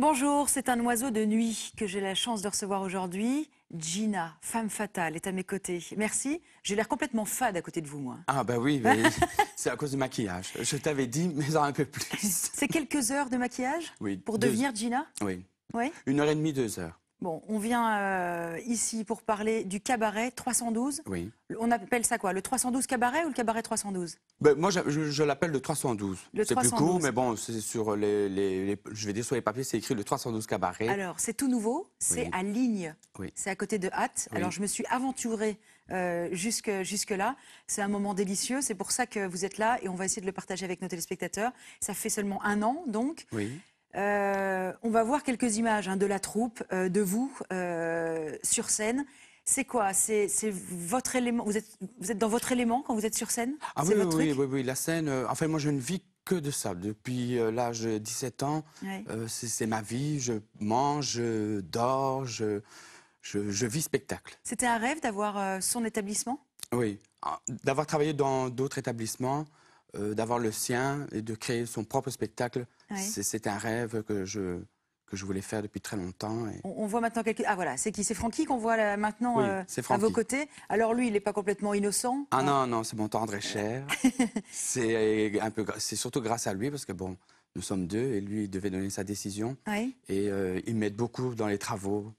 Bonjour, c'est un oiseau de nuit que j'ai la chance de recevoir aujourd'hui. Gina, femme fatale, est à mes côtés. Merci. J'ai l'air complètement fade à côté de vous, moi. Ah bah oui, mais c'est à cause du maquillage. Je t'avais dit, mais en un peu plus. C'est quelques heures de maquillage Oui. pour devenir Gina? Oui. Oui. 1h30, 2 heures. Bon, on vient ici pour parler du cabaret 312. Oui. On appelle ça quoi? Le 312 cabaret ou le cabaret 312? Ben, moi, je l'appelle le 312. Le C'est plus 312. court, mais bon, c'est sur je vais dire sur les papiers, c'est écrit le 312 cabaret. Alors, c'est tout nouveau, c'est Oui. à Ligne, Oui. c'est à côté de Hatt. Oui. Alors, je me suis aventurée jusque-là. C'est un moment délicieux, c'est pour ça que vous êtes là et on va essayer de le partager avec nos téléspectateurs. Ça fait seulement 1 an, donc. Oui. On va voir quelques images de la troupe, de vous, sur scène. C'est quoi? C'est votre élément? Vous êtes dans votre élément quand vous êtes sur scène? Ah C'est oui, votre oui, truc? oui, oui, la scène. Enfin, moi, je ne vis que de ça. Depuis l'âge de 17 ans, Oui. c'est ma vie. Je mange, je dors, je vis spectacle. C'était un rêve d'avoir son établissement? Oui, d'avoir travaillé dans d'autres établissements, d'avoir le sien et de créer son propre spectacle, Oui. c'est un rêve que je voulais faire depuis très longtemps. Et... On voit maintenant quelques... Ah voilà, c'est qui? C'est Francky qu'on voit là, maintenant Oui, c'est à vos Francky. côtés. Alors lui, il n'est pas complètement innocent. Ah non, non, c'est mon tendre et cher. C'est surtout grâce à lui parce que bon, nous sommes deux et lui, il devait donner sa décision. Oui. Et il m'aide beaucoup dans les travaux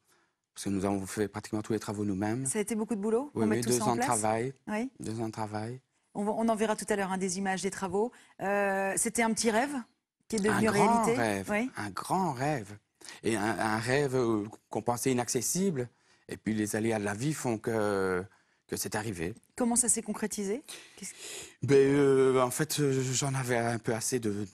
parce que nous avons fait pratiquement tous les travaux nous-mêmes. Ça a été beaucoup de boulot pour Oui, mettre tout 2 ça ans en de place? travail. Oui. 2 ans de travail. On en verra tout à l'heure des images des travaux. C'était un petit rêve qui est devenu Un grand réalité. rêve, Oui. un grand rêve. Et un rêve qu'on pensait inaccessible. Et puis les aléas de la vie font que c'est arrivé. Comment ça s'est concrétisé? En fait, j'en avais un peu assez de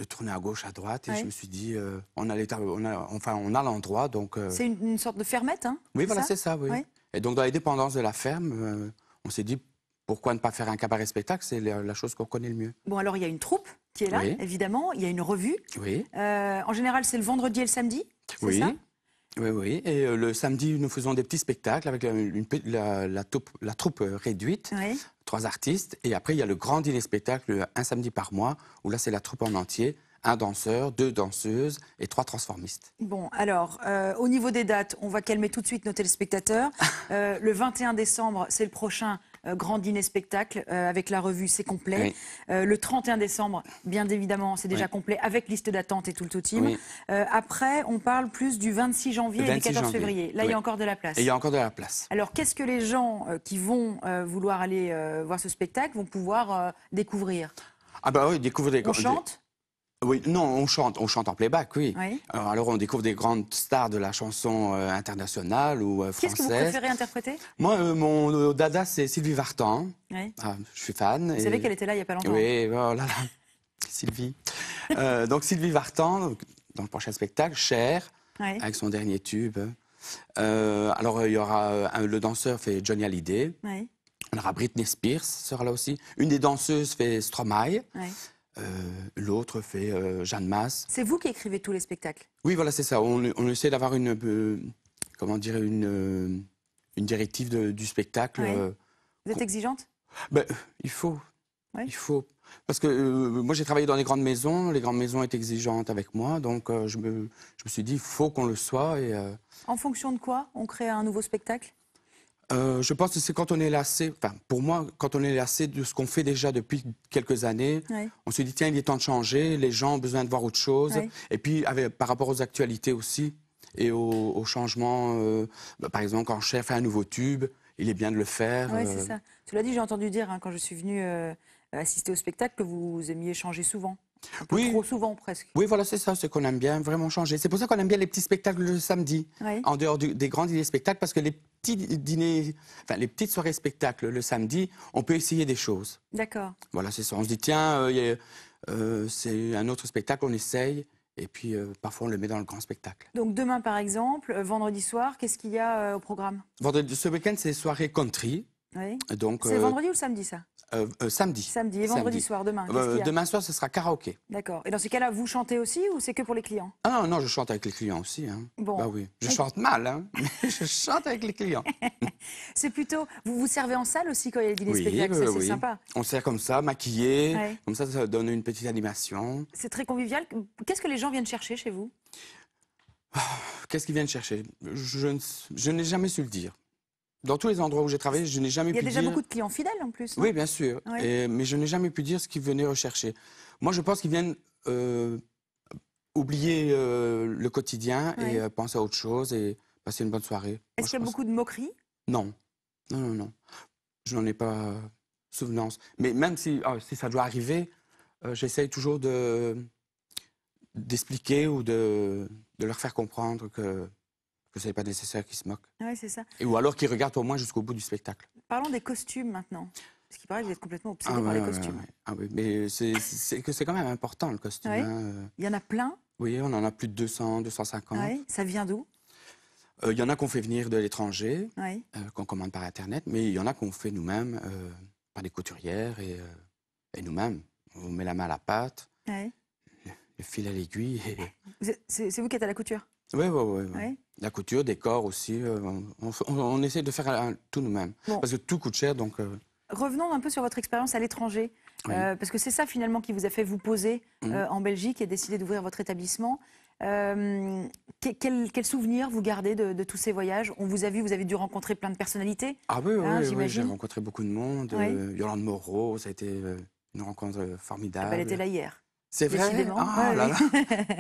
tourner à gauche, à droite. Et Ouais. je me suis dit, on a l'endroit. Donc, C'est une sorte de fermette, hein? oui, c'est voilà, ça? c'est ça, oui. Oui. Et donc, dans les dépendances de la ferme, on s'est dit, pourquoi ne pas faire un cabaret-spectacle? C'est la chose qu'on connaît le mieux. Bon, alors il y a une troupe qui est là, Oui. évidemment. Il y a une revue. Oui. En général, c'est le vendredi et le samedi, c'est Oui. ça? Oui, oui. Et le samedi, nous faisons des petits spectacles avec la troupe réduite, Oui. 3 artistes. Et après, il y a le grand dîner spectacle, un samedi par mois, où là, c'est la troupe en entier. 1 danseur, 2 danseuses et 3 transformistes. Bon, alors, au niveau des dates, on va calmer tout de suite nos téléspectateurs. Le 21 décembre, c'est le prochain grand dîner spectacle avec la revue, c'est complet. Oui. Le 31 décembre, bien évidemment, c'est déjà Oui. complet avec liste d'attente et tout le team. Oui. Après, on parle plus du 26 janvier Le et du 26 14 janvier. février. Là, il y Oui. a encore de la place. Et il y a encore de la place. Alors, qu'est-ce que les gens qui vont vouloir aller voir ce spectacle vont pouvoir découvrir? Ah bah oui, découvre des... On chante? Oui, non, on chante en playback, oui. Oui. Alors, on découvre des grandes stars de la chanson internationale ou française. Qu'est-ce que vous préférez interpréter? Moi, mon dada, c'est Sylvie Vartan. Oui. Ah, je suis fan. Vous savez qu'elle était là il n'y a pas longtemps. Oui, oh là là, Sylvie. Donc Sylvie Vartan, dans le prochain spectacle, Cher, Oui. avec son dernier tube. Alors, il y aura le danseur fait Johnny Hallyday. Oui. On aura Britney Spears, sera là aussi. Une des danseuses fait Stromae. Oui. L'autre fait Jeanne Masse. C'est vous qui écrivez tous les spectacles? Oui, voilà, c'est ça. On essaie d'avoir comment dire, une directive du spectacle. Oui. Vous êtes exigeante? Il faut. Oui. Il faut. Parce que moi, j'ai travaillé dans les grandes maisons. Les grandes maisons étaient exigeantes avec moi. Donc, je me suis dit, il faut qu'on le soit. Et, En fonction de quoi on crée un nouveau spectacle? je pense que c'est quand on est lassé, enfin, pour moi, quand on est lassé de ce qu'on fait déjà depuis quelques années, Oui. on se dit, tiens, il est temps de changer, les gens ont besoin de voir autre chose. Oui. Et puis, par rapport aux actualités aussi, et aux changements, par exemple, quand Cher fait un nouveau tube, il est bien de le faire. Oui, c'est ça. Cela dit, j'ai entendu dire, quand je suis venue assister au spectacle, que vous aimiez changer souvent. Un peu Oui. trop souvent, presque. Oui, voilà, c'est ça, c'est qu'on aime bien vraiment changer. C'est pour ça qu'on aime bien les petits spectacles le samedi, Oui. en dehors des grands dîners spectacles, parce que les petits dîners, enfin, les petites soirées spectacles le samedi, on peut essayer des choses. D'accord. Voilà, c'est ça. On se dit, tiens, c'est un autre spectacle, on essaye, et puis parfois on le met dans le grand spectacle. Donc demain, par exemple, vendredi soir, qu'est-ce qu'il y a au programme? Vendredi, ce week-end, c'est soirée country. Oui. Donc, C'est le vendredi ou le samedi, ça? samedi. Samedi. Et vendredi soir, demain, qu'est-ce qu'il y a? Demain soir, ce sera karaoké. D'accord. Et dans ces cas-là, vous chantez aussi ou c'est que pour les clients? Ah non, non, je chante avec les clients aussi. Hein. Bon. Bah oui, je chante mal, hein, mais je chante avec les clients. C'est plutôt... Vous vous servez en salle aussi quand il y a des dîners spectacles, ça, c'est oui. sympa. On sert comme ça, maquillé, Ouais. comme ça donne une petite animation. C'est très convivial. Qu'est-ce que les gens viennent chercher chez vous? Qu'est-ce qu'ils viennent chercher? Je n'ai jamais su le dire. Dans tous les endroits où j'ai travaillé, je n'ai jamais Il y a pu déjà dire... beaucoup de clients fidèles en plus, non? Oui, bien sûr. Ouais. Mais je n'ai jamais pu dire ce qu'ils venaient rechercher. Moi, je pense qu'ils viennent oublier le quotidien et Ouais. penser à autre chose et passer une bonne soirée. Est-ce Moi, je qu'il y a pense... beaucoup de moqueries? Non. Non, non, non. Je n'en ai pas souvenance. Mais même si ça doit arriver, j'essaye toujours d'expliquer ou de leur faire comprendre que ce n'est pas nécessaire qu'ils se moquent. Oui, c'est ça. Ou alors qu'ils regardent au moins jusqu'au bout du spectacle. Parlons des costumes maintenant. Parce qu'il paraît que vous êtes complètement obsédé Ah, par ouais, les ouais, costumes. ouais. Ah oui, mais c'est quand même important, le costume. Oui. Hein. Il y en a plein. Oui, on en a plus de 200, 250. Oui. Ça vient d'où? Il y en a qu'on fait venir de l'étranger, Oui. qu'on commande par Internet, mais il y en a qu'on fait nous-mêmes, par des couturières et nous-mêmes. On met la main à la pâte, Oui. le fil à l'aiguille. Et... C'est vous qui êtes à la couture? Oui, oui, oui. Oui. La couture, décor aussi. On essaie de faire tout nous-mêmes. Bon. Parce que tout coûte cher, donc... Revenons un peu sur votre expérience à l'étranger. Oui. Parce que c'est ça finalement qui vous a fait vous poser Mhm. en Belgique et décider d'ouvrir votre établissement. Quel souvenir vous gardez de tous ces voyages? On vous a vu, vous avez dû rencontrer plein de personnalités. Ah oui, oui, Hein, oui, j'imagine. j'ai rencontré beaucoup de monde. Oui. Yolande Moreau, ça a été une rencontre Ah formidable. bah, elle était là hier. C'est vrai? Décidément. Ah Ouais, là oui. là.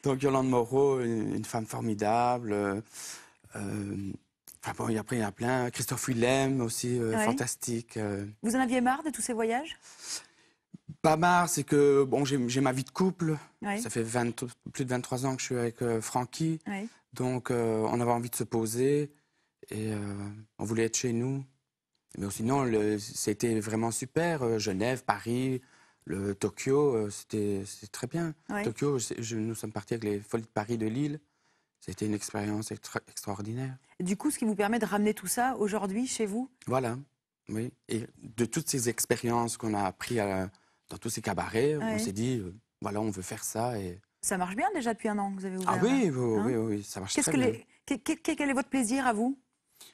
Donc Yolande Moreau, une femme formidable. Enfin bon, après, il y en a plein. Christophe Willem aussi, Ouais. fantastique. Vous en aviez marre de tous ces voyages? Pas marre, c'est que bon, j'ai ma vie de couple. Oui. Ça fait plus de 23 ans que je suis avec Francky. Oui. Donc on avait envie de se poser et on voulait être chez nous. Mais sinon, c'était vraiment super. Genève, Paris, Tokyo, c'était très bien. Oui. Tokyo, nous sommes partis avec les Folies de Paris de Lille. C'était une expérience extraordinaire. Du coup, ce qui vous permet de ramener tout ça aujourd'hui chez vous? Voilà, oui. Et de toutes ces expériences qu'on a apprises dans tous ces cabarets, Ouais. on s'est dit, voilà, on veut faire ça. Et... Ça marche bien déjà depuis un an que vous avez ouvert. Ah oui, hein? oui, ça marche très bien. Quel est votre plaisir à vous?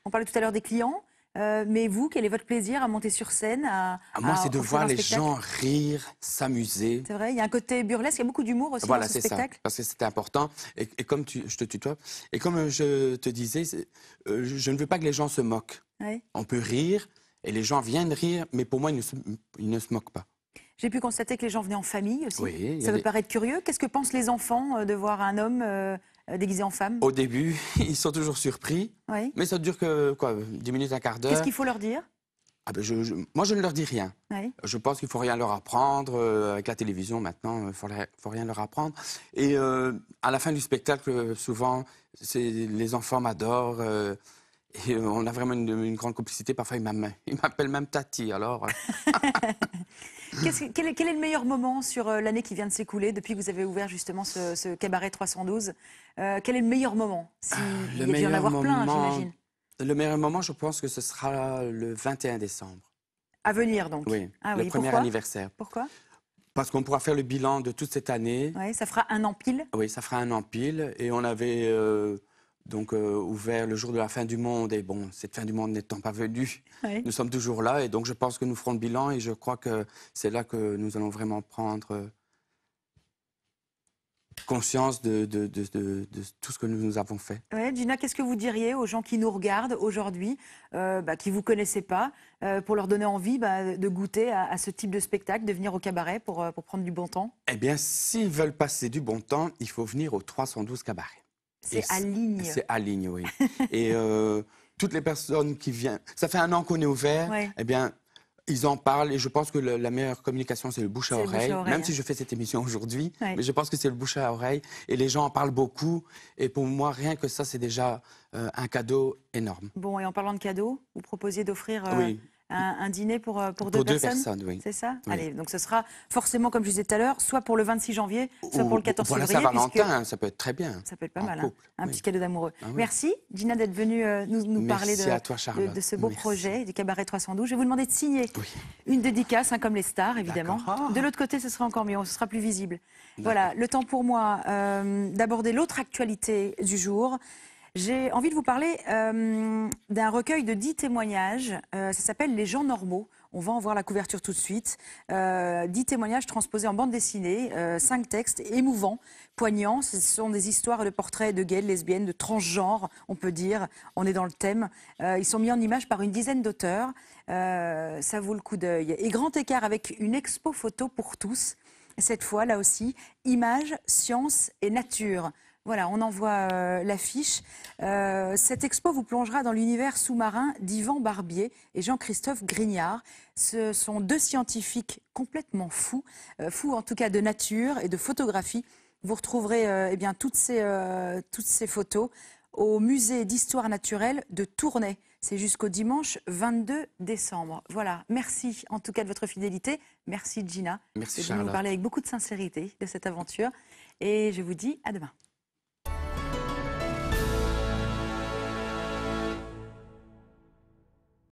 On parlait tout à l'heure des clients, mais vous, quel est votre plaisir à monter sur scène, Moi, c'est de offrir voir un les spectacle? gens rire, s'amuser. C'est vrai, il y a un côté burlesque, il y a beaucoup d'humour aussi Voilà, dans ce c'est ça, spectacle. parce que c'était important. Et comme je te tutoie, et comme je te disais, je ne veux pas que les gens se moquent. Ouais. On peut rire, et les gens viennent rire, mais pour moi, ils ne se moquent pas. J'ai pu constater que les gens venaient en famille aussi. Oui, il y Ça a peut des- paraître curieux. Qu'est-ce que pensent les enfants de voir un homme déguisé en femme? Au début, ils sont toujours surpris, Oui. mais ça dure que, quoi, 10 minutes, un quart d'heure. Qu'est-ce qu'il faut leur dire? Ah ben moi, je ne leur dis rien. Oui. Je pense qu'il ne faut rien leur apprendre. Avec la télévision, maintenant, il ne faut rien leur apprendre. Et à la fin du spectacle, souvent, les enfants m'adorent. Et on a vraiment une grande complicité. Parfois, ils m'appellent même Tati. Alors, Quel est le meilleur moment sur l'année qui vient de s'écouler, depuis que vous avez ouvert justement ce cabaret 312? Quel est le meilleur moment? Il y a dû en avoir plein, j'imagine. Le meilleur moment, je pense que ce sera le 21 décembre. À venir donc. Oui, Ah le oui, premier pourquoi? anniversaire. Pourquoi? Parce qu'on pourra faire le bilan de toute cette année. Ouais, ça fera un an pile. Oui, ça fera un an pile. Et on avait ouvert le jour de la fin du monde. Et bon, cette fin du monde n'étant pas venue, Ouais. nous sommes toujours là. Et donc, je pense que nous ferons le bilan. Et je crois que c'est là que nous allons vraiment prendre conscience de tout ce que nous avons fait. Ouais, Gina, qu'est-ce que vous diriez aux gens qui nous regardent aujourd'hui, qui ne vous connaissaient pas, pour leur donner envie de goûter à ce type de spectacle, de venir au cabaret pour prendre du bon temps? Eh bien, s'ils veulent passer du bon temps, il faut venir au 312 cabaret. C'est à Ligne. C'est à Ligne, oui. Et toutes les personnes qui viennent... Ça fait un an qu'on est ouvert. Ouais. Eh bien, ils en parlent. Et je pense que la meilleure communication, c'est le bouche à C'est le bouche oreille. à oreille, Même hein. si je fais cette émission aujourd'hui. Ouais. Mais je pense que c'est le bouche à oreille. Et les gens en parlent beaucoup. Et pour moi, rien que ça, c'est déjà un cadeau énorme. Bon, et en parlant de cadeaux, vous proposiez d'offrir Oui. un dîner pour deux Pour deux personnes? personnes, oui. C'est ça? Oui. Allez, donc ce sera forcément, comme je disais tout à l'heure, soit pour le 26 janvier, soit pour le 14 Pour la février. Saint-Valentin, ça peut être très bien. Ça peut être pas En mal, hein. couple, Un oui. petit cadeau d'amoureux. Ah oui. Merci, Gina, d'être venue nous parler Merci à toi, Charlotte. de ce beau Merci. projet du Cabaret 312. Je vais vous demander de signer Oui. une dédicace, comme les stars, évidemment. D'accord. Ah. De l'autre côté, ce sera encore mieux, ce sera plus visible. Voilà, le temps pour moi d'aborder l'autre actualité du jour. J'ai envie de vous parler d'un recueil de 10 témoignages. Ça s'appelle « Les gens normaux ». On va en voir la couverture tout de suite. 10 témoignages transposés en bande dessinée, 5 textes émouvants, poignants. Ce sont des histoires de portraits de gays, de lesbiennes, de transgenres, on peut dire. On est dans le thème. Ils sont mis en images par une dizaine d'auteurs. Ça vaut le coup d'œil. Et grand écart avec une expo photo pour tous. Cette fois, là aussi, images, sciences et nature. Voilà, on envoie l'affiche. Cette expo vous plongera dans l'univers sous-marin d'Yvan Barbier et Jean-Christophe Grignard. Ce sont 2 scientifiques complètement fous, fous en tout cas de nature et de photographie. Vous retrouverez eh bien, toutes ces photos au musée d'histoire naturelle de Tournai. C'est jusqu'au dimanche 22 décembre. Voilà, merci en tout cas de votre fidélité. Merci Gina. Merci de nous Charlotte. parler avec beaucoup de sincérité de cette aventure. Et je vous dis à demain.